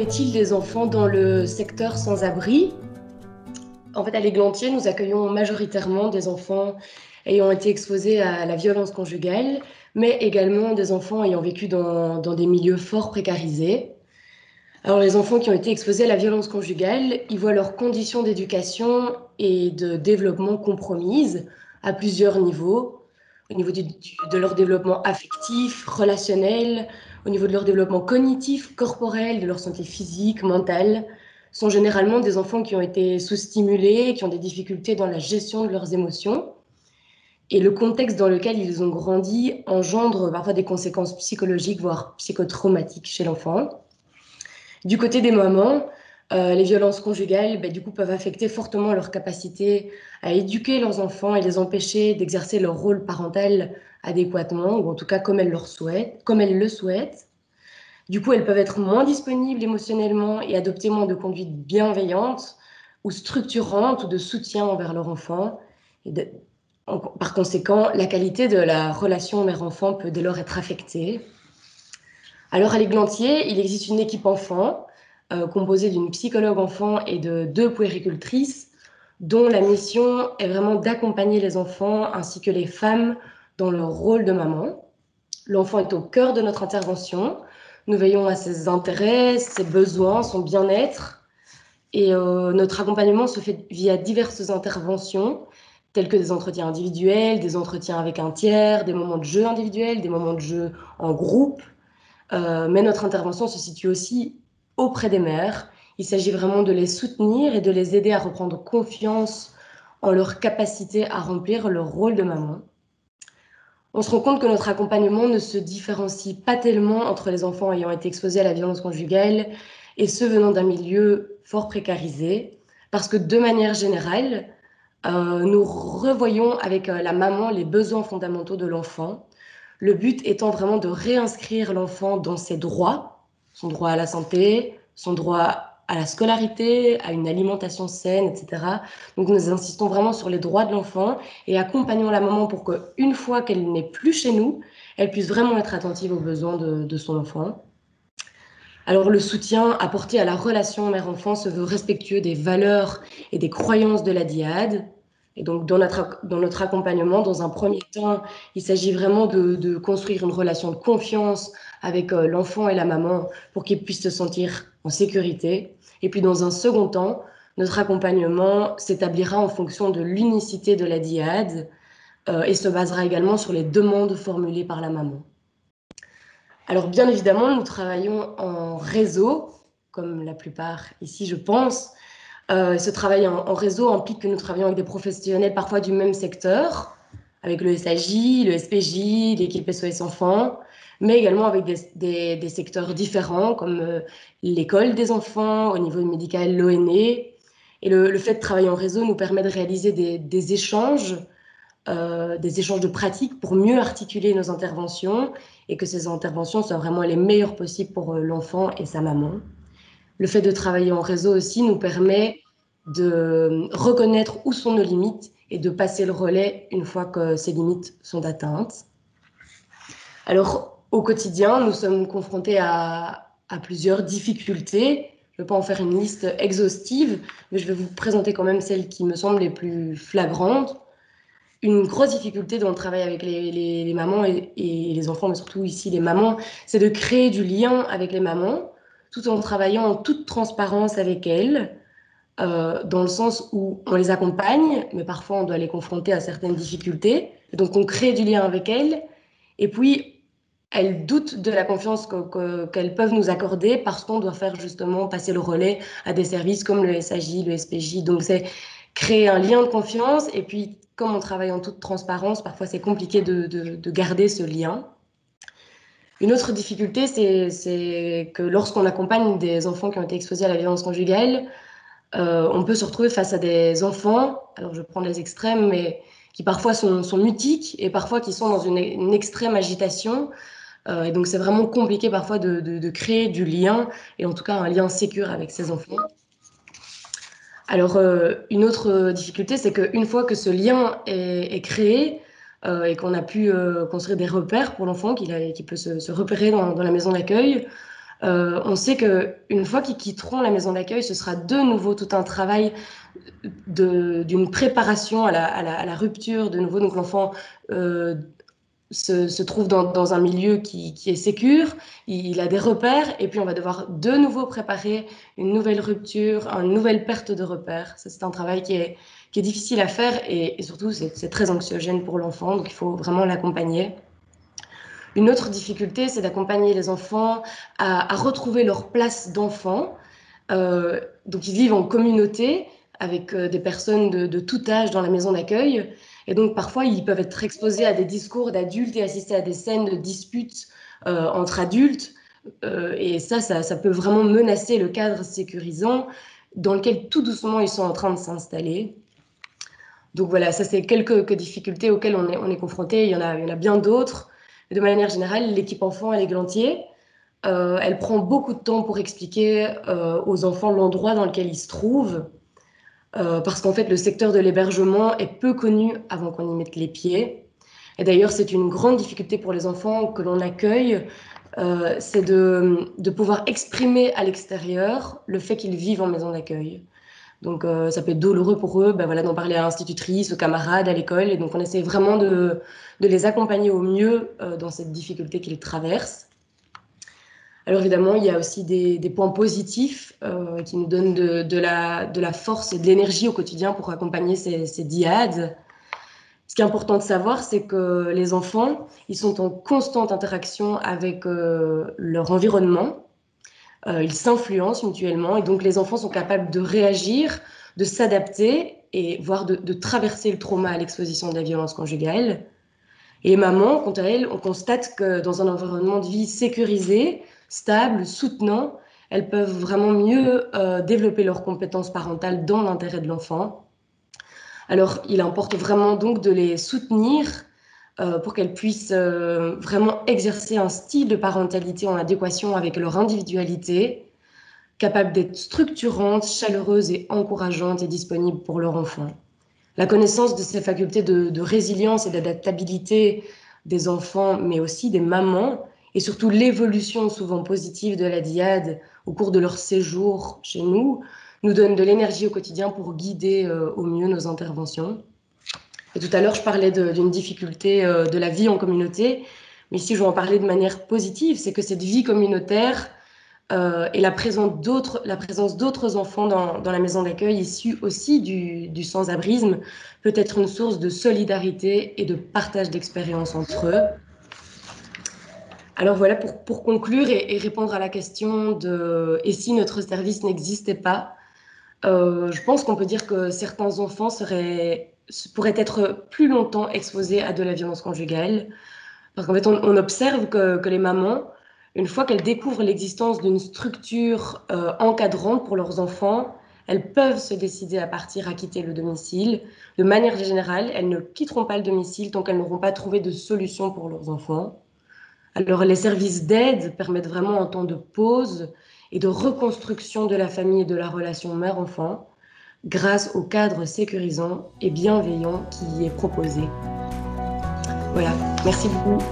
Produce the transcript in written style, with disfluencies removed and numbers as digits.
est-il des enfants dans le secteur sans-abri? En fait, à l'Églantier, nous accueillons majoritairement des enfants ayant été exposés à la violence conjugale, mais également des enfants ayant vécu dans des milieux fort précarisés. Alors, les enfants qui ont été exposés à la violence conjugale, ils voient leurs conditions d'éducation et de développement compromises à plusieurs niveaux, au niveau de leur développement affectif, relationnel, au niveau de leur développement cognitif, corporel, de leur santé physique, mentale. Ce sont généralement des enfants qui ont été sous-stimulés, qui ont des difficultés dans la gestion de leurs émotions. Et le contexte dans lequel ils ont grandi engendre parfois des conséquences psychologiques, voire psychotraumatiques chez l'enfant. Du côté des mamans, les violences conjugales, du coup, peuvent affecter fortement leur capacité à éduquer leurs enfants et les empêcher d'exercer leur rôle parental adéquatement, ou en tout cas comme elles le souhaitent. Du coup, elles peuvent être moins disponibles émotionnellement et adopter moins de conduites bienveillantes ou structurantes ou de soutien envers leur enfant. Par conséquent, la qualité de la relation mère-enfant peut dès lors être affectée. Alors à l'Églantier, il existe une équipe enfant composée d'une psychologue enfant et de 2 puéricultrices dont la mission est vraiment d'accompagner les enfants ainsi que les femmes dans leur rôle de maman. L'enfant est au cœur de notre intervention. Nous veillons à ses intérêts, ses besoins, son bien-être. Et notre accompagnement se fait via diverses interventions, telles que des entretiens individuels, des entretiens avec un tiers, des moments de jeu individuels, des moments de jeu en groupe. Mais notre intervention se situe aussi auprès des mères. Il s'agit vraiment de les soutenir et de les aider à reprendre confiance en leur capacité à remplir leur rôle de maman. On se rend compte que notre accompagnement ne se différencie pas tellement entre les enfants ayant été exposés à la violence conjugale et ceux venant d'un milieu fort précarisé, parce que de manière générale, nous revoyons avec la maman les besoins fondamentaux de l'enfant, le but étant vraiment de réinscrire l'enfant dans ses droits, son droit à la santé, son droit à la scolarité, à une alimentation saine, etc. Donc nous insistons vraiment sur les droits de l'enfant et accompagnons la maman pour qu'une fois qu'elle n'est plus chez nous, elle puisse vraiment être attentive aux besoins de son enfant. Alors le soutien apporté à la relation mère-enfant se veut respectueux des valeurs et des croyances de la DIAD. Et donc dans notre accompagnement, dans un premier temps, il s'agit vraiment de construire une relation de confiance avec l'enfant et la maman pour qu'ils puissent se sentir en sécurité. Et puis dans un second temps, notre accompagnement s'établira en fonction de l'unicité de la DIAD et se basera également sur les demandes formulées par la maman. Alors bien évidemment, nous travaillons en réseau, comme la plupart ici, je pense. Ce travail en réseau implique que nous travaillons avec des professionnels parfois du même secteur, avec le SAJ, le SPJ, l'équipe SOS Enfants, mais également avec des secteurs différents, comme l'école des enfants, au niveau médical, l'ONE. Et le fait de travailler en réseau nous permet de réaliser des échanges de pratiques pour mieux articuler nos interventions et que ces interventions soient vraiment les meilleures possibles pour l'enfant et sa maman. Le fait de travailler en réseau aussi nous permet de reconnaître où sont nos limites et de passer le relais une fois que ces limites sont atteintes. Alors, au quotidien, nous sommes confrontés à plusieurs difficultés. Je ne vais pas en faire une liste exhaustive, mais je vais vous présenter quand même celles qui me semblent les plus flagrantes. Une grosse difficulté dans le travail avec les mamans et les enfants, mais surtout ici les mamans, c'est de créer du lien avec les mamans, tout en travaillant en toute transparence avec elles, dans le sens où on les accompagne, mais parfois on doit les confronter à certaines difficultés. Donc on crée du lien avec elles, et puis elles doutent de la confiance qu'elles peuvent nous accorder parce qu'on doit faire justement passer le relais à des services comme le SAJ, le SPJ. Donc c'est créer un lien de confiance, et puis comme on travaille en toute transparence, parfois c'est compliqué de garder ce lien. Une autre difficulté, c'est que lorsqu'on accompagne des enfants qui ont été exposés à la violence conjugale, on peut se retrouver face à des enfants, alors je prends les extrêmes, mais qui parfois sont mutiques et parfois qui sont dans une extrême agitation. Et donc c'est vraiment compliqué parfois de créer du lien, et en tout cas un lien sécure avec ces enfants. Alors, une autre difficulté, c'est qu'une fois que ce lien est créé et qu'on a pu construire des repères pour l'enfant, qu'il peut se repérer dans la maison d'accueil, On sait qu'une fois qu'ils quitteront la maison d'accueil, ce sera de nouveau tout un travail d'une préparation à la rupture de nouveau. Donc l'enfant se trouve dans un milieu qui est sécure, il a des repères, et puis on va devoir de nouveau préparer une nouvelle rupture, une nouvelle perte de repères. C'est un travail qui est difficile à faire, et surtout c'est très anxiogène pour l'enfant, donc il faut vraiment l'accompagner. Une autre difficulté, c'est d'accompagner les enfants à retrouver leur place d'enfant. Donc ils vivent en communauté avec des personnes de tout âge dans la maison d'accueil. Et donc parfois, ils peuvent être exposés à des discours d'adultes et assister à des scènes de disputes entre adultes. Et ça peut vraiment menacer le cadre sécurisant dans lequel tout doucement ils sont en train de s'installer. Donc voilà, ça c'est quelques difficultés auxquelles on est confronté. Il y en a bien d'autres. Mais de manière générale, l'équipe enfant à l'Églantier, elle prend beaucoup de temps pour expliquer aux enfants l'endroit dans lequel ils se trouvent, parce qu'en fait, le secteur de l'hébergement est peu connu avant qu'on y mette les pieds. Et d'ailleurs, c'est une grande difficulté pour les enfants que l'on accueille, c'est de pouvoir exprimer à l'extérieur le fait qu'ils vivent en maison d'accueil. Donc, ça peut être douloureux pour eux, ben voilà, d'en parler à l'institutrice, aux camarades, à l'école. Et donc, on essaie vraiment de les accompagner au mieux dans cette difficulté qu'ils traversent. Alors évidemment, il y a aussi des points positifs qui nous donnent de la force et de l'énergie au quotidien pour accompagner ces dyades. Ce qui est important de savoir, c'est que les enfants, ils sont en constante interaction avec leur environnement. Ils s'influencent mutuellement et donc les enfants sont capables de réagir, de s'adapter et voire de traverser le trauma à l'exposition de la violence conjugale. Et les mamans, quant à elles, on constate que dans un environnement de vie sécurisé, stable, soutenant, elles peuvent vraiment mieux développer leurs compétences parentales dans l'intérêt de l'enfant. Alors, il importe vraiment donc de les soutenir pour qu'elles puissent vraiment exercer un style de parentalité en adéquation avec leur individualité, capable d'être structurante, chaleureuse et encourageante et disponible pour leur enfant. La connaissance de ces facultés de résilience et d'adaptabilité des enfants, mais aussi des mamans, et surtout l'évolution souvent positive de la dyade au cours de leur séjour chez nous, nous donne de l'énergie au quotidien pour guider au mieux nos interventions. Et tout à l'heure, je parlais d'une difficulté de la vie en communauté, mais ici, je vais en parler de manière positive, c'est que cette vie communautaire et la présence d'autres enfants dans la maison d'accueil issus aussi du sans-abrisme peut être une source de solidarité et de partage d'expériences entre eux. Alors voilà, pour conclure et répondre à la question de « et si notre service n'existait pas ?» je pense qu'on peut dire que certains enfants pourraient être plus longtemps exposés à de la violence conjugale. Parce qu'en fait, on observe que les mamans, une fois qu'elles découvrent l'existence d'une structure encadrante pour leurs enfants, elles peuvent se décider à partir, à quitter le domicile. De manière générale, elles ne quitteront pas le domicile tant qu'elles n'auront pas trouvé de solution pour leurs enfants. Alors, les services d'aide permettent vraiment un temps de pause et de reconstruction de la famille et de la relation mère-enfant grâce au cadre sécurisant et bienveillant qui y est proposé. Voilà, merci beaucoup.